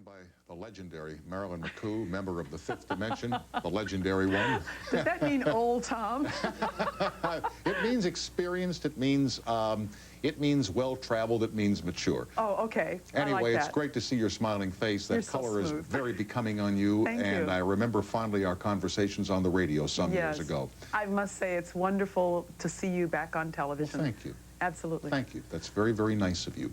by the legendary Marilyn McCoo, member of the Fifth Dimension, the legendary one. Does that mean old, Tom? It means experienced. It means well-traveled. It means mature. Oh, okay. Anyway, I like it's great to see your smiling face. That You're so color is smooth. very becoming on you. Thank and you. I remember fondly our conversations on the radio some years ago. I must say it's wonderful to see you back on television. Well, thank you. Absolutely. Thank you. That's very, very nice of you.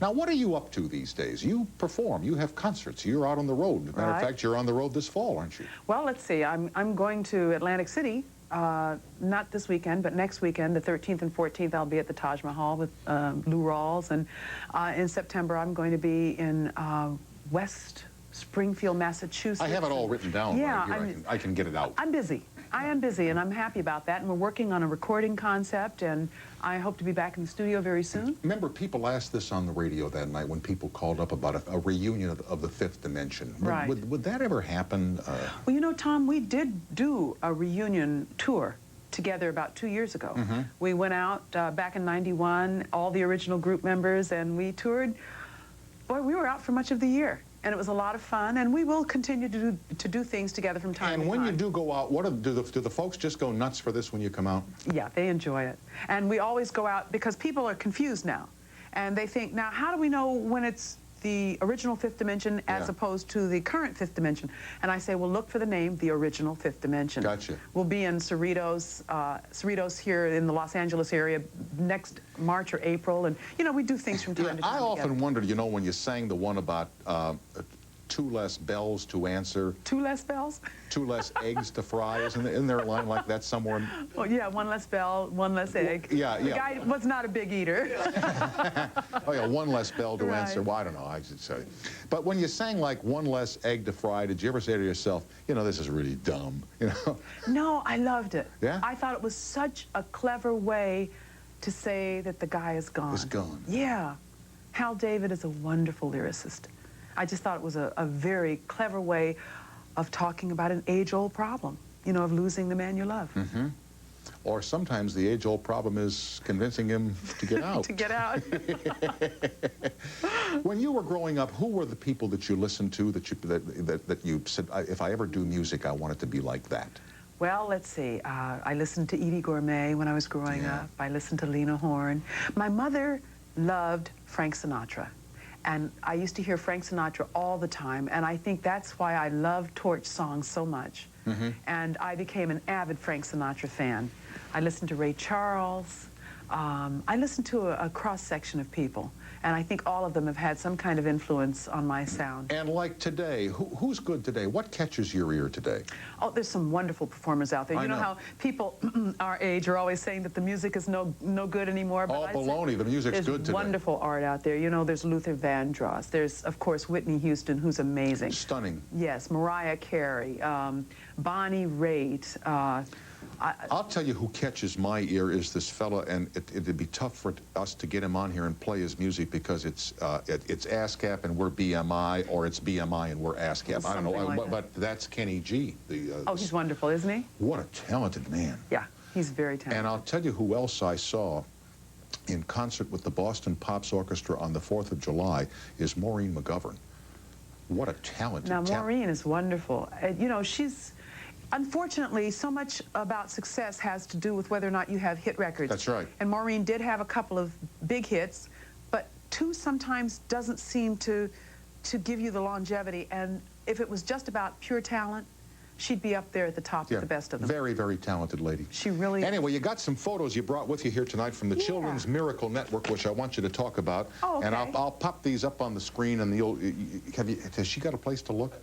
Now, what are you up to these days? You perform. You have concerts. You're out on the road. As a matter of fact, you're on the road this fall, aren't you? Well, let's see. I'm going to Atlantic City, not this weekend, but next weekend, the 13th and 14th, I'll be at the Taj Mahal with Lou Rawls. And in September, I'm going to be in West Springfield, Massachusetts. I have it all written down Yeah, right here. I can get it out. I'm busy. I am busy, and I'm happy about that. And we're working on a recording concept, and I hope to be back in the studio very soon. Remember, people asked this on the radio that night when people called up about a reunion of the Fifth Dimension. Right. Would that ever happen? Well, you know, Tom, we did do a reunion tour together about 2 years ago. We went out back in '91, all the original group members, and we toured. Boy, we were out for much of the year. And it was a lot of fun, and we will continue to do things together from time to time. And when you do go out, do the folks just go nuts for this when you come out? Yeah, they enjoy it. And we always go out because people are confused now. And they think, now, how do we know when it's the original Fifth Dimension as opposed to the current Fifth Dimension? And I say, well, look for the name, the original Fifth Dimension. Gotcha. We'll be in Cerritos here in the Los Angeles area next March or April. And, you know, we do things from time to time. I often wondered, you know, when you sang the one about 2 less bells to answer. 2 less bells? 2 less eggs to fry. Isn't there a line like that somewhere? Oh, yeah, 1 less bell, 1 less egg. Well, yeah. The guy was not a big eater. Oh, yeah, 1 less bell to answer. Well, I don't know, I should say. But when you sang like 1 less egg to fry, did you ever say to yourself, you know, this is really dumb, you know? No, I loved it. Yeah? I thought it was such a clever way to say that the guy is gone. Is gone. Yeah. Hal David is a wonderful lyricist. I just thought it was a very clever way of talking about an age-old problem, you know, of losing the man you love. Or sometimes the age-old problem is convincing him to get out. To get out. When you were growing up, who were the people that you listened to that you said, if I ever do music, I want it to be like that? Well, let's see. I listened to Edie Gourmet when I was growing up. I listened to Lena Horne. My mother loved Frank Sinatra. And I used to hear Frank Sinatra all the time, and I think that's why I love torch songs so much. And I became an avid Frank Sinatra fan. I listened to Ray Charles. I listened to a cross-section of people, and I think all of them have had some kind of influence on my sound. And like today, who's good today? What catches your ear today? Oh, there's some wonderful performers out there. You know how people our age are always saying that the music is no good anymore. But baloney, the music's good today. There's wonderful art out there. You know, there's Luther Vandross. There's, of course, Whitney Houston, who's amazing. Stunning. Yes, Mariah Carey, Bonnie Raitt. I'll tell you who catches my ear is this fella, and it'd be tough for us to get him on here and play his music because it's ASCAP and we're BMI, or it's BMI and we're ASCAP. I don't know, but that's Kenny G. Oh, he's wonderful, isn't he? What a talented man. Yeah, he's very talented. And I'll tell you who else I saw in concert with the Boston Pops Orchestra on the 4th of July is Maureen McGovern. What a talented Now, Maureen is wonderful. You know, she's... Unfortunately, so much about success has to do with whether or not you have hit records. That's right. And Maureen did have a couple of big hits, but 2 sometimes doesn't seem to give you the longevity. And if it was just about pure talent, she'd be up there at the top of the best of them. Very, very talented lady. She really Anyway, you got some photos you brought with you here tonight from the Children's Miracle Network, which I want you to talk about. Oh, okay. And I'll pop these up on the screen, and has she got a place to look?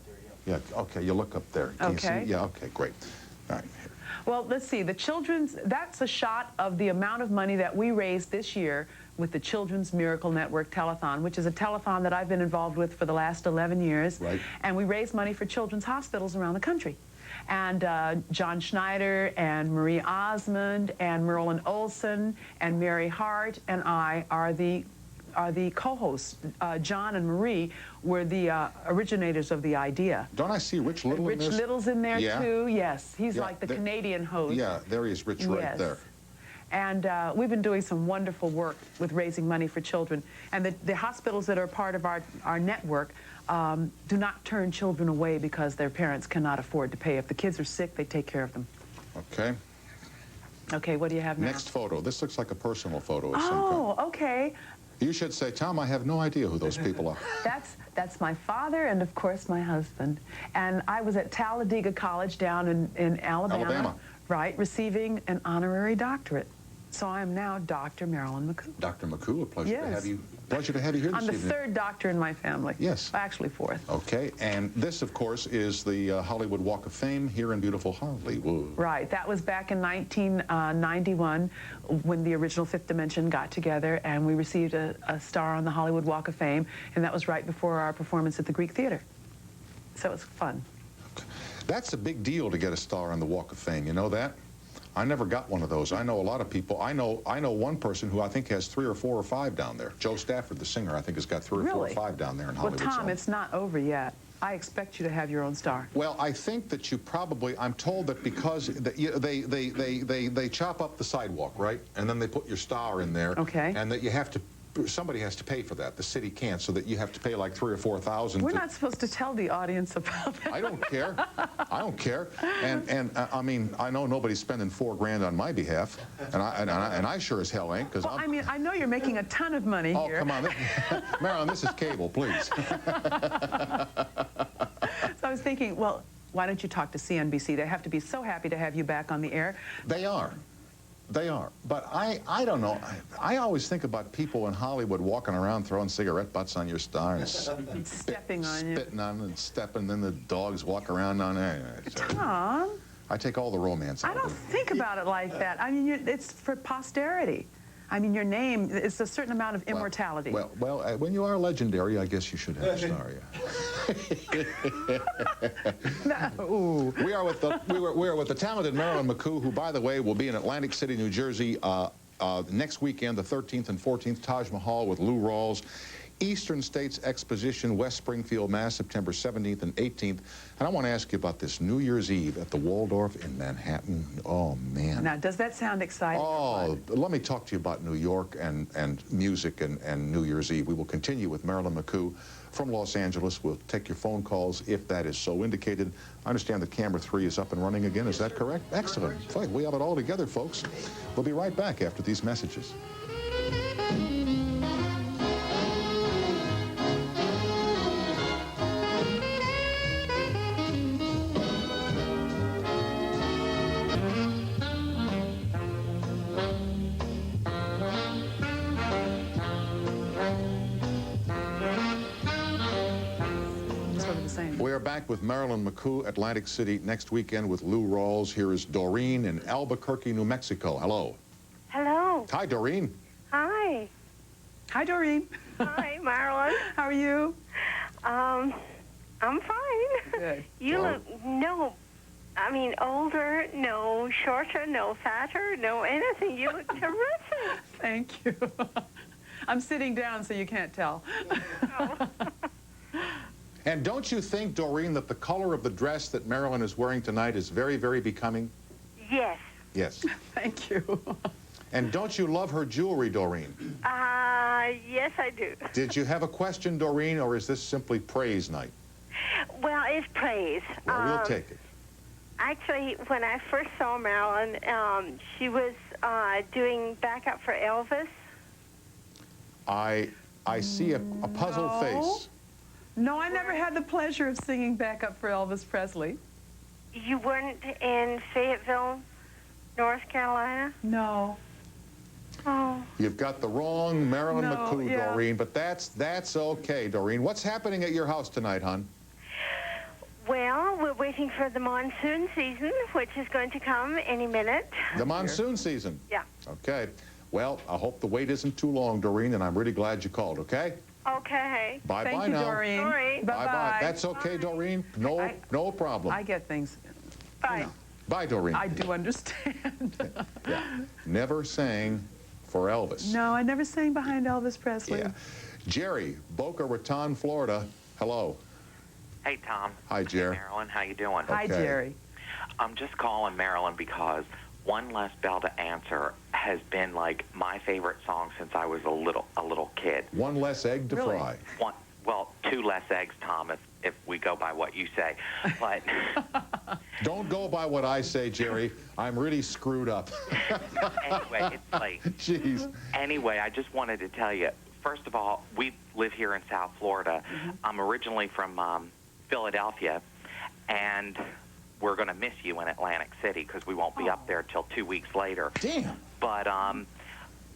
Yeah, okay, you look up there. Can you see? Yeah, okay, great. All right. Well, let's see. The Children's, that's a shot of the amount of money that we raised this year with the Children's Miracle Network Telethon, which is a telethon that I've been involved with for the last 11 years. Right. And we raise money for children's hospitals around the country. And John Snyder and Marie Osmond and Merlin Olsen and Mary Hart and I are the co-hosts. John and Marie were the originators of the idea. Don't I see Rich Little in this? Rich Little's in there too, yes. He's like the Canadian host. Yeah, there he is, Rich, right there. And we've been doing some wonderful work with raising money for children. And the hospitals that are part of our network do not turn children away because their parents cannot afford to pay. If the kids are sick, they take care of them. Okay. Okay, what do you have now? Next photo. This looks like a personal photo of some kind. Oh, okay. You should say, Tom, I have no idea who those people are. That's my father and, of course, my husband. And I was at Talladega College down in Alabama. Right, receiving an honorary doctorate. So I am now Dr. Marilyn McCoo. Dr. McCoo, a pleasure Yes. to have you. Pleasure to have you here this I'm the evening. third doctor in my family. Yes. Actually, fourth. Okay, and this, of course, is the Hollywood Walk of Fame here in beautiful Hollywood. Right, that was back in 1991 when the original Fifth Dimension got together, and we received a star on the Hollywood Walk of Fame, and that was right before our performance at the Greek Theater. So it was fun. That's a big deal to get a star on the Walk of Fame. You know that? I never got one of those. I know a lot of people. I know one person who I think has 3 or 4 or 5 down there. Joe Stafford, the singer, I think has got 3 or 4 or 5 down there in Hollywood. Well, Tom, it's not over yet. I expect you to have your own star. Well, I think that you probably, I'm told that because they chop up the sidewalk, right? And then they put your star in there. Okay. And that you have to, somebody has to pay for that. The city can't, so that you have to pay like 3 or 4,000. We're not supposed to tell the audience about that. I don't care. I don't care. And I mean, I know nobody's spending $4 grand on my behalf, and I sure as hell ain't. Well, I mean, I know you're making a ton of money here. Oh, come on. Marilyn, this is cable, please. So I was thinking, well, why don't you talk to CNBC? They have to be so happy to have you back on the air. They are. They are. But I don't know. I always think about people in Hollywood walking around throwing cigarette butts on your star and Stepping on you. Spitting on and stepping, then the dogs walk around on it. Tom, I take all the romance out I don't of it. think about it like that. I mean, it's for posterity. I mean, your name, it's a certain amount of immortality. Well, when you are legendary, I guess you should have a star, yeah. No. We are with the talented Marilyn McCoo, who, by the way, will be in Atlantic City, New Jersey next weekend, the 13th and 14th, Taj Mahal with Lou Rawls. Eastern States Exposition, West Springfield, Mass., September 17th and 18th. And I want to ask you about this New Year's Eve at the Waldorf in Manhattan. Oh, man. Now, does that sound exciting? Oh, let me talk to you about New York and music and New Year's Eve. We will continue with Marilyn McCoo from Los Angeles. We'll take your phone calls if that is so indicated. I understand that camera 3 is up and running again. Is that correct? Excellent. Fine. We have it all together, folks. We'll be right back after these messages. We are back with Marilyn McCoo, Atlantic City, next weekend with Lou Rawls. Here is Doreen in Albuquerque, New Mexico. Hello. Hello. Hi, Doreen. Hi. Hi, Doreen. Hi, Marilyn. How are you? I'm fine. Good. You look, older, no shorter, no fatter, no anything. You look terrific. Thank you. I'm sitting down so you can't tell. Oh. And don't you think, Doreen, that the color of the dress that Marilyn is wearing tonight is very, very becoming? Yes. Yes. Thank you. And don't you love her jewelry, Doreen? Yes, I do. Did you have a question, Doreen, or is this simply praise night? Well, it's praise. Well, we'll take it. Actually, when I first saw Marilyn, she was doing backup for Elvis. I see a puzzled face. No, I never had the pleasure of singing backup for Elvis Presley. You weren't in Fayetteville, North Carolina? No. Oh. You've got the wrong Marilyn McCoo, yeah. Doreen, but that's okay, Doreen. What's happening at your house tonight, hon? Well, we're waiting for the monsoon season, which is going to come any minute. The monsoon season? Yeah. Okay. Well, I hope the wait isn't too long, Doreen, and I'm really glad you called, okay? Okay. Bye-bye Thank you, now. Doreen. Sorry. Bye-bye. That's okay, Doreen. No problem. I get things. Bye. Bye, Doreen. I do understand. Yeah. Never sang for Elvis. No, I never sang behind Elvis Presley. Yeah. Jerry, Boca Raton, Florida. Hello. Hey, Tom. Hi, Jerry. Hey, Marilyn. How you doing? Hi, Okay. Jerry. I'm just calling Marilyn because One Less Bell to Answer has been like my favorite song since I was a little kid. One less egg to Really? fry. Well, 2 less eggs, Tom, if we go by what you say. But Don't go by what I say, Jerry. I'm really screwed up. anyway, it's late. Jeez. Anyway, I just wanted to tell you, first of all, we live here in South Florida. I'm originally from Philadelphia, and we're going to miss you in Atlantic City because we won't be up there till 2 weeks later. Damn. But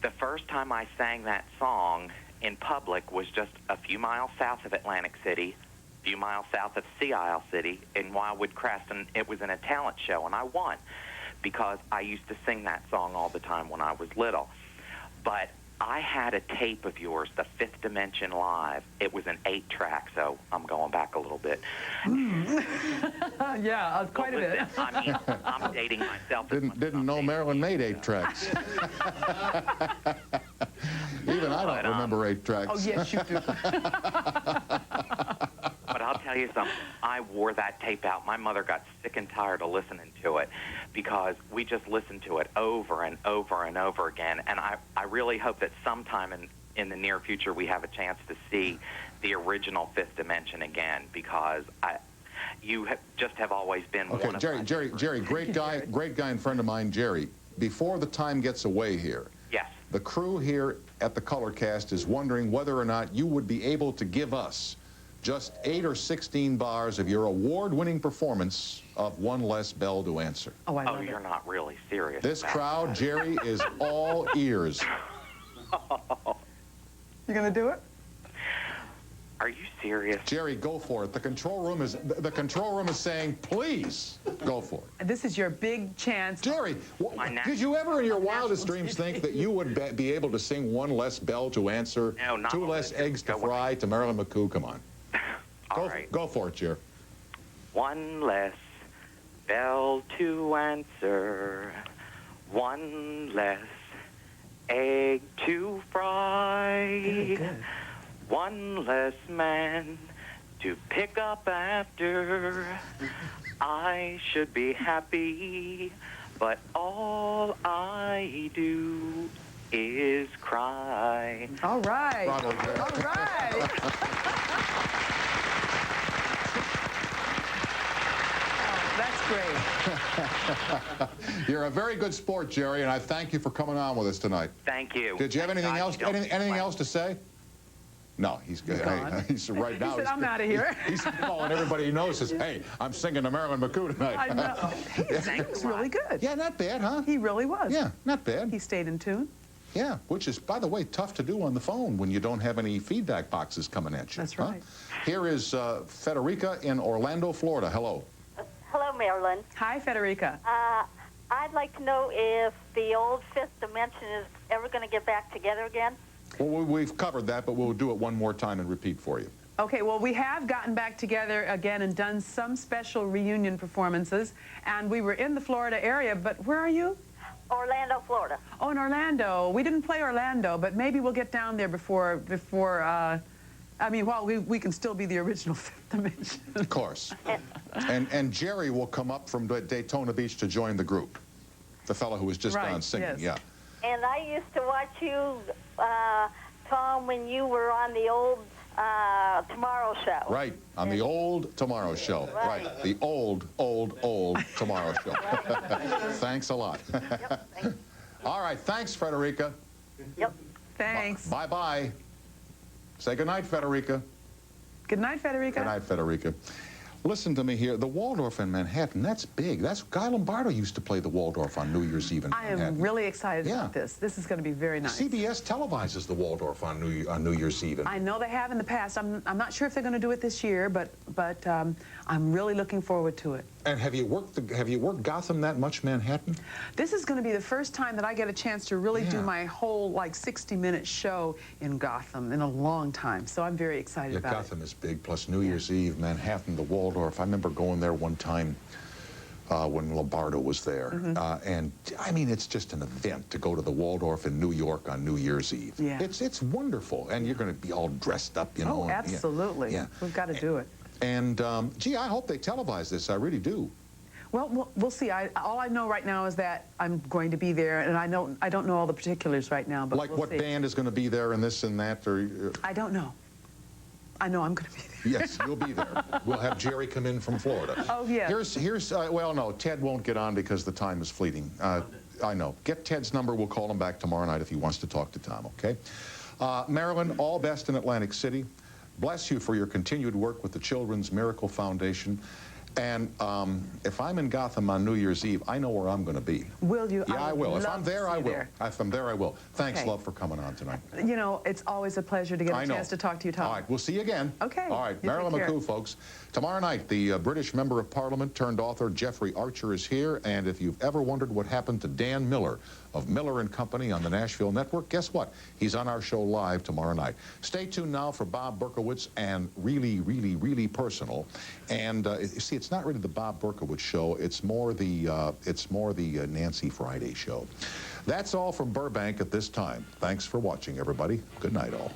the first time I sang that song in public was just a few miles south of Atlantic City, a few miles south of Sea Isle City in Wildwood Crest, and it was in a talent show, and I won because I used to sing that song all the time when I was little. But I had a tape of yours, The Fifth Dimension Live. It was an 8-track, so I'm going back a little bit. Yeah, quite a bit. I mean, I'm dating myself. Didn't know Marilyn made 8 tracks. Even I don't remember 8 tracks. Oh, yes, you do. But I'll tell you something. I wore that tape out. My mother got sick and tired of listening to it because we just listened to it over and over and over again. And I really hope that sometime in the near future we have a chance to see the original Fifth Dimension again because you just have always been one of my Jerry, great guy and friend of mine, Jerry. Before the time gets away here, yes, the crew here at the Color Cast is wondering whether or not you would be able to give us just 8 or 16 bars of your award-winning performance of One Less Bell to Answer. Oh, I love you're it. not really serious. This about crowd, that. Jerry, is all ears. You gonna do it? Are you serious? Jerry, go for it. The control room is saying, please, go for it. And this is your big chance. Jerry, did you ever in your wildest dreams think that you would be able to sing One Less Bell to Answer, No, not 2 less eggs to fry to Marilyn McCoo? Come on. All right. Go for it, Jerry. One less bell to answer, 1 less egg to fry, Very good. 1 less man to pick up after. I should be happy, but all I do is cry. All right. Bravo, Jerry. All right. Oh, that's great. You're a very good sport, Jerry, and I thank you for coming on with us tonight. Thank you. Did you have anything God, else? you don't Anything else to say? No, he's good. gone. He's right now. He said, I'm out of here. He's calling everybody he knows. Says, "Hey, I'm singing to Marilyn McCoo tonight." I know. He was really good. Yeah, not bad, huh? He really was. Yeah, not bad. He stayed in tune. Yeah, which is, by the way, tough to do on the phone when you don't have any feedback boxes coming at you. That's huh? right. Here is Federica in Orlando, Florida. Hello. Hello, Marilyn. Hi, Federica. I'd like to know if the old Fifth Dimension is ever going to get back together again. Well, we've covered that, but we'll do it one more time and repeat for you. Okay, well, we have gotten back together again and done some special reunion performances, and we were in the Florida area, but where are you? Orlando, Florida. Oh, in Orlando. We didn't play Orlando, but maybe we'll get down there before I mean, while we can still be the original Fifth Dimension. Of course. And Jerry will come up from Daytona Beach to join the group. The fellow who was just Right, on singing, yes. yeah. And I used to watch you, Tom, when you were on the old Tomorrow Show. Right, on the old Tomorrow Show. Right. The old Tomorrow Show. Thanks a lot. Yep, thanks. All right, thanks, Frederica. Yep. Thanks. Bye-bye. Say goodnight, Federica. Good night, Federica. Good night, Federica. Listen to me here. The Waldorf in Manhattan, that's big. Guy Lombardo used to play the Waldorf on New Year's Eve in I Manhattan. am really excited Yeah. about this. This is going to be very nice. CBS televises the Waldorf on New Year's Eve. I know they have in the past. I'm not sure if they're going to do it this year, but I'm really looking forward to it. And have you worked Gotham that much, Manhattan? This is going to be the first time that I get a chance to really do Yeah. my whole, like, 60-minute show in Gotham in a long time. So I'm very excited Yeah, about Gotham is big, plus New Year's Eve, Manhattan, the Waldorf. I remember going there one time when Lombardo was there. And, I mean, it's just an event to go to the Waldorf in New York on New Year's Eve. Yeah. It's wonderful. And you're going to be all dressed up, you it. know. Oh, absolutely. Yeah. We've got to do it. And, gee, I hope they televise this. I really do. Well, we'll see. All I know right now is that I'm going to be there, and I don't know all the particulars right now, but Like we'll what see. band is going to be there and this and that, or... I don't know. I know I'm going to be there. Yes, you'll be there. We'll have Jerry come in from Florida. Oh, yeah. Well, no, Ted won't get on because the time is fleeting. I know. Get Ted's number. We'll call him back tomorrow night if he wants to talk to Tom, okay? Marilyn, all best in Atlantic City. Bless you for your continued work with the Children's Miracle Foundation. And if I'm in Gotham on New Year's Eve, I know where I'm going to be. Will you? Yeah, I will. If I'm there, I will. There. If I'm there, I will. Thanks, Okay. love, for coming on tonight. You know, it's always a pleasure to get a chance to talk to you, Tom. All right, we'll see you again. Okay. All right, You Marilyn take care. McCoo, folks. Tomorrow night, the British Member of Parliament turned author Jeffrey Archer is here, and if you've ever wondered what happened to Dan Miller of Miller and Company on the Nashville Network, guess what? He's on our show live tomorrow night. Stay tuned now for Bob Berkowitz and Really, Really, Really Personal. And you see, it's not really the Bob Berkowitz show. It's more the Nancy Friday show. That's all from Burbank at this time. Thanks for watching, everybody. Good night, all.